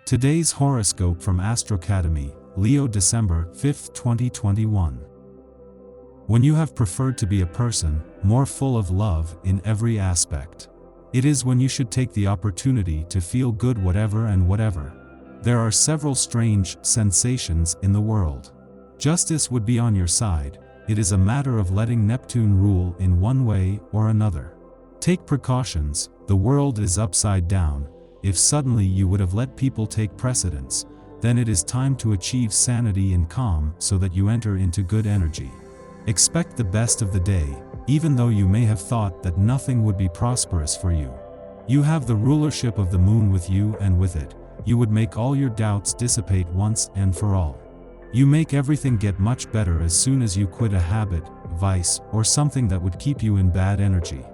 Today's horoscope from Astrocademy, Leo December 5, 2021. When you have preferred to be a person, more full of love in every aspect. It is when you should take the opportunity to feel good whatever and whatever. There are several strange sensations in the world. Justice would be on your side. It is a matter of letting Neptune rule in one way or another. Take precautions, the world is upside down. If suddenly you would have let people take precedence, then it is time to achieve sanity and calm so that you enter into good energy. Expect the best of the day, even though you may have thought that nothing would be prosperous for you. You have the rulership of the moon with you, and with it, you would make all your doubts dissipate once and for all. You make everything get much better as soon as you quit a habit, vice, or something that would keep you in bad energy.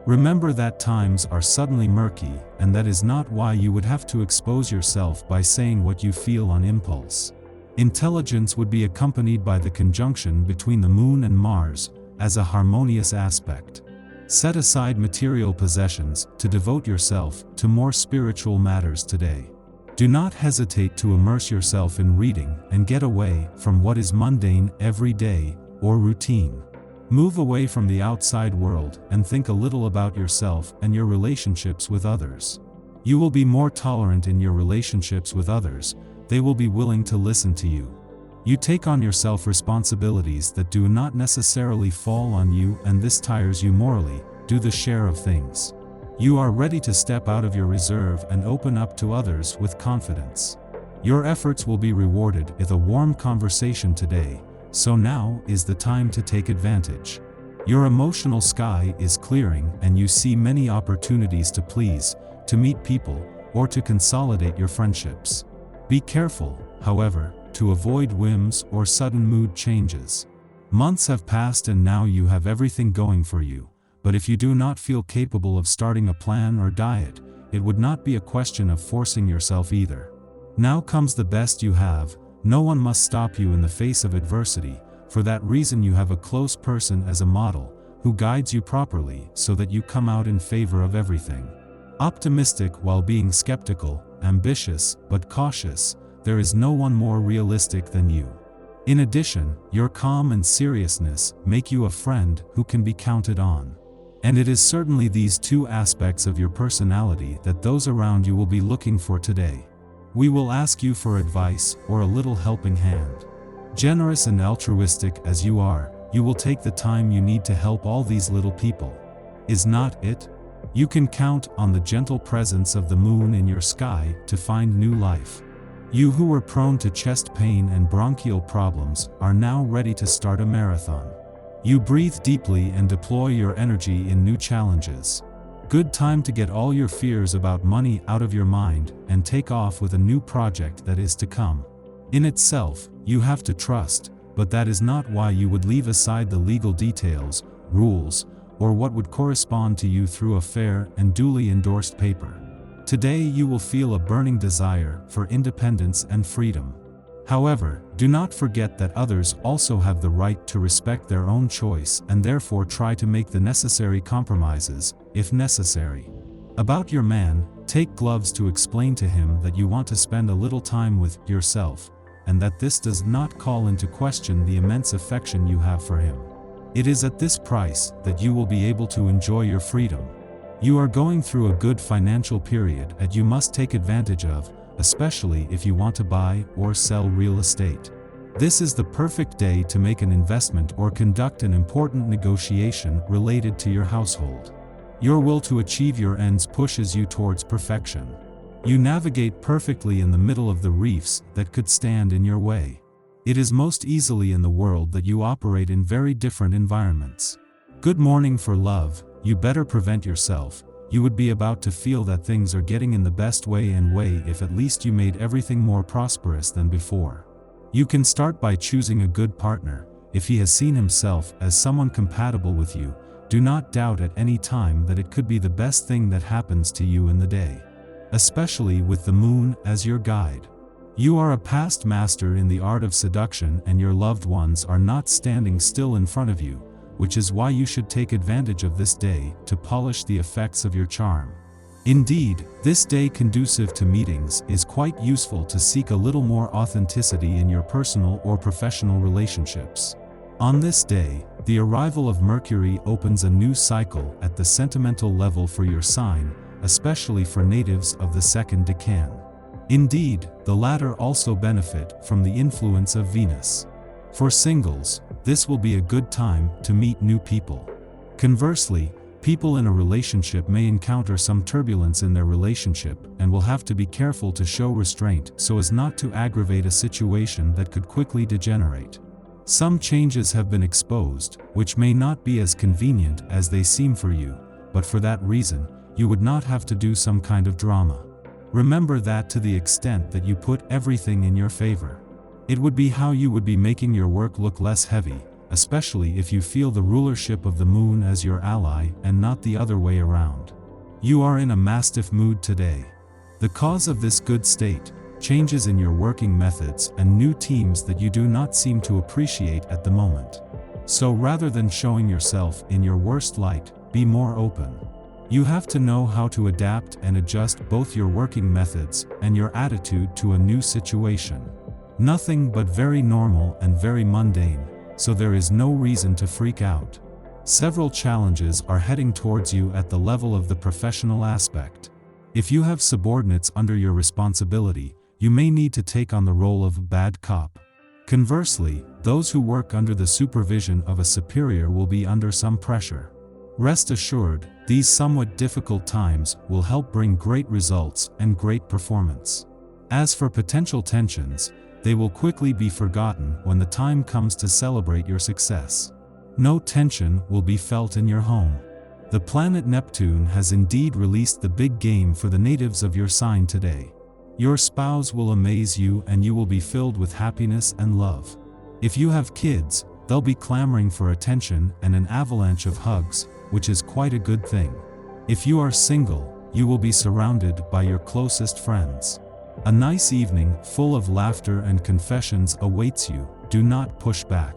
Remember that times are suddenly murky, and that is not why you would have to expose yourself by saying what you feel on impulse. Intelligence would be accompanied by the conjunction between the moon and Mars, as a harmonious aspect. Set aside material possessions to devote yourself to more spiritual matters today. Do not hesitate to immerse yourself in reading and get away from what is mundane every day or routine. Move away from the outside world and think a little about yourself and your relationships with others. You will be more tolerant in your relationships with others. They will be willing to listen to you. You take on yourself responsibilities that do not necessarily fall on you, and this tires you morally. Do the share of things. You are ready to step out of your reserve and open up to others with confidence. Your efforts will be rewarded with a warm conversation today. So now is the time to take advantage. Your emotional sky is clearing and you see many opportunities to please, to meet people, or to consolidate your friendships. Be careful, however, to avoid whims or sudden mood changes. Months have passed and now you have everything going for you, but if you do not feel capable of starting a plan or diet, it would not be a question of forcing yourself either. Now comes the best you have. No one must stop you in the face of adversity. For that reason you have a close person as a model, who guides you properly so that you come out in favor of everything. Optimistic while being skeptical, ambitious but cautious, there is no one more realistic than you. In addition, your calm and seriousness make you a friend who can be counted on. And it is certainly these two aspects of your personality that those around you will be looking for today. We will ask you for advice or a little helping hand. Generous and altruistic as you are, you will take the time you need to help all these little people. Is not it? You can count on the gentle presence of the moon in your sky to find new life. You who were prone to chest pain and bronchial problems are now ready to start a marathon. You breathe deeply and deploy your energy in new challenges. Good time to get all your fears about money out of your mind and take off with a new project that is to come. In itself, you have to trust, but that is not why you would leave aside the legal details, rules, or what would correspond to you through a fair and duly endorsed paper. Today you will feel a burning desire for independence and freedom. However, do not forget that others also have the right to respect their own choice and therefore try to make the necessary compromises, if necessary. About your man, take gloves to explain to him that you want to spend a little time with yourself, and that this does not call into question the immense affection you have for him. It is at this price that you will be able to enjoy your freedom. You are going through a good financial period that you must take advantage of, especially if you want to buy or sell real estate. This is the perfect day to make an investment or conduct an important negotiation related to your household. Your will to achieve your ends pushes you towards perfection. You navigate perfectly in the middle of the reefs that could stand in your way. It is most easily in the world that you operate in very different environments. Good morning for love. You better prevent yourself. You would be about to feel that things are getting in the best way if at least you made everything more prosperous than before. You can start by choosing a good partner. If he has seen himself as someone compatible with you, do not doubt at any time that it could be the best thing that happens to you in the day. Especially with the moon as your guide. You are a past master in the art of seduction and your loved ones are not standing still in front of you, which is why you should take advantage of this day to polish the effects of your charm. Indeed, this day conducive to meetings is quite useful to seek a little more authenticity in your personal or professional relationships. On this day, the arrival of Mercury opens a new cycle at the sentimental level for your sign, especially for natives of the second decan. Indeed, the latter also benefit from the influence of Venus. For singles, this will be a good time to meet new people. Conversely, people in a relationship may encounter some turbulence in their relationship and will have to be careful to show restraint so as not to aggravate a situation that could quickly degenerate. Some changes have been exposed, which may not be as convenient as they seem for you, but for that reason, you would not have to do some kind of drama. Remember that to the extent that you put everything in your favor. It would be how you would be making your work look less heavy, especially if you feel the rulership of the moon as your ally and not the other way around. You are in a mastiff mood today. The cause of this good state, changes in your working methods and new teams that you do not seem to appreciate at the moment. So rather than showing yourself in your worst light, be more open. You have to know how to adapt and adjust both your working methods and your attitude to a new situation. Nothing but very normal and very mundane, so there is no reason to freak out. Several challenges are heading towards you at the level of the professional aspect. If you have subordinates under your responsibility, you may need to take on the role of bad cop. Conversely, those who work under the supervision of a superior will be under some pressure. Rest assured, these somewhat difficult times will help bring great results and great performance. As for potential tensions, they will quickly be forgotten when the time comes to celebrate your success. No tension will be felt in your home. The planet Neptune has indeed released the big game for the natives of your sign today. Your spouse will amaze you and you will be filled with happiness and love. If you have kids, they'll be clamoring for attention and an avalanche of hugs, which is quite a good thing. If you are single, you will be surrounded by your closest friends. A nice evening full of laughter and confessions awaits you. Do not push back.